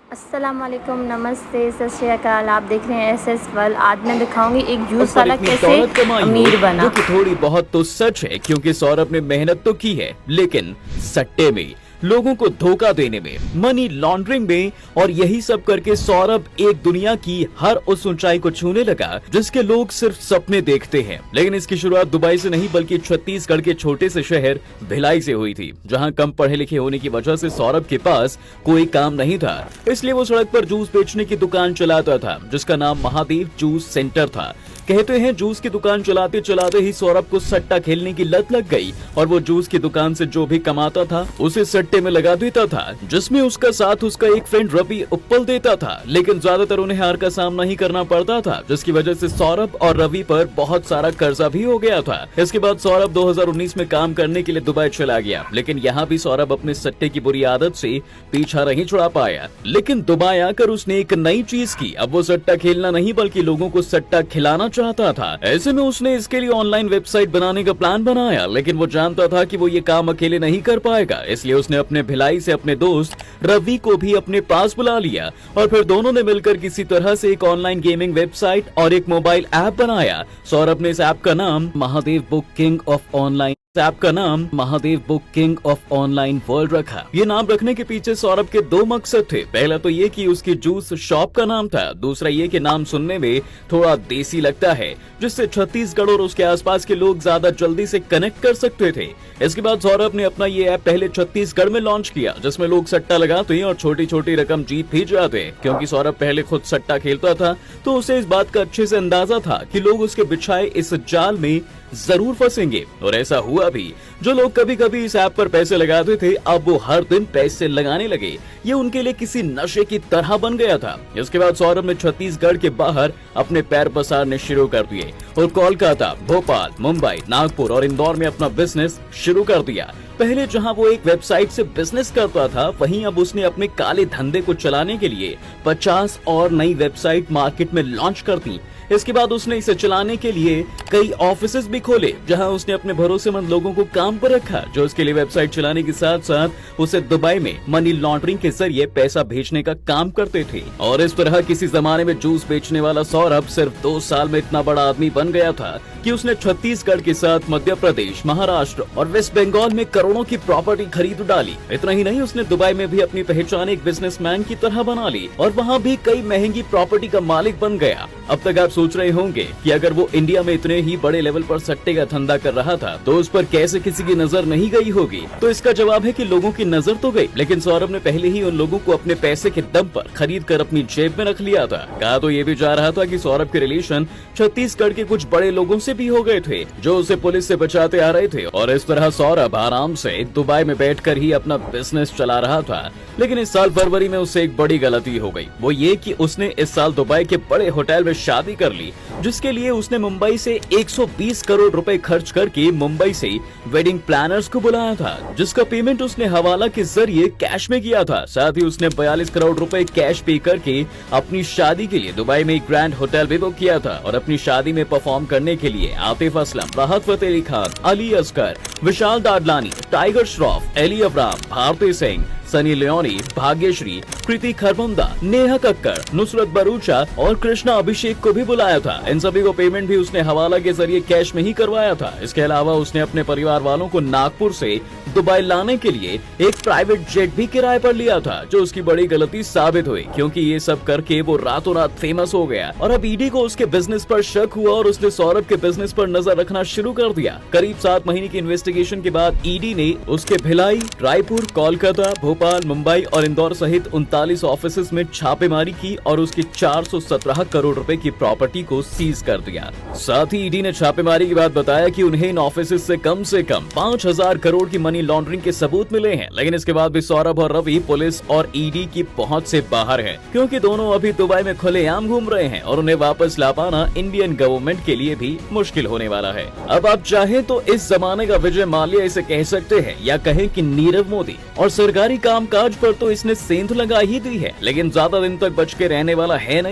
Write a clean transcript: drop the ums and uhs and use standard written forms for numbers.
अस्सलामुअलैकुम, नमस्ते, सत श्री अकाल। आप देख रहे हैं एसएस वर्ल्ड। आज मैं दिखाऊंगी एक जूस वाला कैसे अमीर बना। जो कि थोड़ी बहुत तो सच है, क्योंकि सौरभ ने मेहनत तो की है, लेकिन सट्टे में, लोगों को धोखा देने में, मनी लॉन्ड्रिंग में, और यही सब करके सौरभ एक दुनिया की हर उस ऊंचाई को छूने लगा जिसके लोग सिर्फ सपने देखते हैं। लेकिन इसकी शुरुआत दुबई से नहीं बल्कि छत्तीसगढ़ के छोटे से शहर भिलाई से हुई थी, जहां कम पढ़े लिखे होने की वजह से सौरभ के पास कोई काम नहीं था। इसलिए वो सड़क पर जूस बेचने की दुकान चलाता था, जिसका नाम महादेव जूस सेंटर था। कहते हैं जूस की दुकान चलाते चलाते ही सौरभ को सट्टा खेलने की लत लग गई और वो जूस की दुकान से जो भी कमाता था उसे सट्टे में लगा देता था, जिसमें उसका साथ उसका एक फ्रेंड रवि उप्पल देता था। लेकिन ज्यादातर उन्हें हार का सामना ही करना पड़ता था, जिसकी वजह से सौरभ और रवि पर बहुत सारा कर्जा भी हो गया था। इसके बाद सौरभ 2019 में काम करने के लिए दुबई चला गया, लेकिन यहाँ भी सौरभ अपने सट्टे की बुरी आदत से पीछा नहीं छुड़ा पाया। लेकिन दुबई आकर उसने एक नई चीज की। अब वो सट्टा खेलना नहीं बल्कि लोगों को सट्टा खिलाना चाहता था। ऐसे में उसने इसके लिए ऑनलाइन वेबसाइट बनाने का प्लान बनाया, लेकिन वो जानता था कि वो ये काम अकेले नहीं कर पाएगा। इसलिए उसने अपने भिलाई से अपने दोस्त रवि को भी अपने पास बुला लिया और फिर दोनों ने मिलकर किसी तरह से एक ऑनलाइन गेमिंग वेबसाइट और एक मोबाइल ऐप बनाया। सौरभ ने इस ऐप का नाम Mahadev book king of online world रखा। ये नाम रखने के पीछे सौरभ के दो मकसद थे। पहला तो ये कि उसकी जूस शॉप का नाम था, दूसरा ये कि नाम सुनने में थोड़ा देसी लगता है, जिससे छत्तीसगढ़ और उसके आसपास के लोग ज्यादा जल्दी से कनेक्ट कर सकते थे। इसके बाद सौरभ ने अपना ये ऐप पहले छत्तीसगढ़ में लॉन्च किया, जिसमें लोग सट्टा लगाते हैं और छोटी छोटी रकम जीत भी जाते। क्योंकि सौरभ पहले खुद सट्टा खेलता था, तो उसे इस बात का अच्छे से अंदाजा था कि लोग उसके बिछाए इस जाल में जरूर फंसेंगे, और ऐसा हुआ भी। जो लोग कभी कभी इस ऐप पर पैसे लगाते थे, अब वो हर दिन पैसे लगाने लगे। ये उनके लिए किसी नशे की तरह बन गया था। इसके बाद सौरभ ने छत्तीसगढ़ के बाहर अपने पैर पसारने शुरू कर दिए और कोलकाता, भोपाल, मुंबई, नागपुर और इंदौर में अपना बिजनेस शुरू कर दिया। पहले जहां वो एक वेबसाइट से बिजनेस करता था, वहीं अब उसने अपने काले धंधे को चलाने के लिए 50 और नई वेबसाइट मार्केट में लॉन्च कर दी। इसके बाद उसने इसे चलाने के लिए कई ऑफिसेज भी खोले, जहां उसने अपने भरोसेमंद लोगों को काम पर रखा, जो उसके लिए वेबसाइट चलाने के साथ साथ उसे दुबई में मनी लॉन्ड्रिंग के जरिए पैसा भेजने का काम करते थे। और इस तरह किसी जमाने में जूस बेचने वाला सौरभ सिर्फ 2 साल में इतना बड़ा आदमी बन गया था कि उसने छत्तीसगढ़ के साथ मध्य प्रदेश, महाराष्ट्र और वेस्ट बंगाल में करोड़ों की प्रॉपर्टी खरीद डाली। इतना ही नहीं, उसने दुबई में भी अपनी पहचान एक बिजनेसमैन की तरह बना ली और वहाँ भी कई महंगी प्रॉपर्टी का मालिक बन गया। अब तक आप सोच रहे होंगे कि अगर वो इंडिया में इतने ही बड़े लेवल पर सट्टे का धंधा कर रहा था, तो उस पर कैसे किसी की नजर नहीं गई होगी। तो इसका जवाब है कि लोगों की नजर तो गई, लेकिन सौरभ ने पहले ही उन लोगों को अपने पैसे के दम पर खरीद कर अपनी जेब में रख लिया था। कहा तो ये भी जा रहा था कि सौरभ के रिलेशन छत्तीसगढ़ के कुछ बड़े लोगों से भी हो गए थे, जो उसे पुलिस से बचाते आ रहे थे। और इस तरह सौरभ आराम से दुबई में बैठकर ही अपना बिजनेस चला रहा था। लेकिन इस साल फरवरी में उससे एक बड़ी गलती हो गई। वो ये कि उसने इस साल दुबई के बड़े होटल में शादी कर ली, जिसके लिए उसने मुंबई से 120 करोड़ रुपए खर्च करके मुंबई से वेडिंग प्लानर्स को बुलाया था, जिसका पेमेंट उसने हवाला के जरिए कैश में किया था। साथ ही उसने 42 करोड़ रुपए कैश पे करके अपनी शादी के लिए दुबई में एक ग्रैंड होटल भी बुक किया था। और अपनी शादी में परफॉर्म करने के लिए आतिफ असलम, राहत फतेह अली खान, अली असगर, विशाल दादलानी, टाइगर श्रॉफ, एली अब्राम, भारती सिंह, सनी लियोनी, भाग्यश्री, कृति खरबंदा, नेहा कक्कर, नुसरत भरूचा और कृष्णा अभिषेक को भी बुलाया था। इन सभी को पेमेंट भी उसने हवाला के जरिए कैश में ही करवाया था। इसके अलावा उसने अपने परिवार वालों को नागपुर से दुबई लाने के लिए एक प्राइवेट जेट भी किराए पर लिया था, जो उसकी बड़ी गलती साबित हुई, क्योंकि ये सब करके वो रातों रात फेमस हो गया। और अब ईडी को उसके बिजनेस पर शक हुआ और उसने सौरभ के बिजनेस पर नजर रखना शुरू कर दिया। करीब 7 महीने की इन्वेस्टिगेशन के बाद ईडी ने उसके भिलाई, रायपुर, कोलकाता, भोपाल, मुंबई और इंदौर सहित 39 ऑफिसेज में छापेमारी की और उसकी 417 करोड़ रुपए की प्रॉपर्टी को सीज कर दिया। साथ ही ईडी ने छापेमारी के बाद बताया कि उन्हें इन ऑफिसेज से कम 5,000 करोड़ की मनी लॉन्ड्रिंग के सबूत मिले हैं। लेकिन इसके बाद भी सौरभ और रवि पुलिस और ईडी की पहुंच से बाहर हैं, क्योंकि दोनों अभी दुबई में खुलेआम घूम रहे हैं और उन्हें वापस ला पाना इंडियन गवर्नमेंट के लिए भी मुश्किल होने वाला है। अब आप चाहें तो इस जमाने का विजय माल्या इसे कह सकते हैं, या कहें कि नीरव मोदी। और सरकारी कामकाज पर तो इसने सेंध लगा ही दी है, लेकिन ज्यादा दिन तक बच के रहने वाला है नहीं।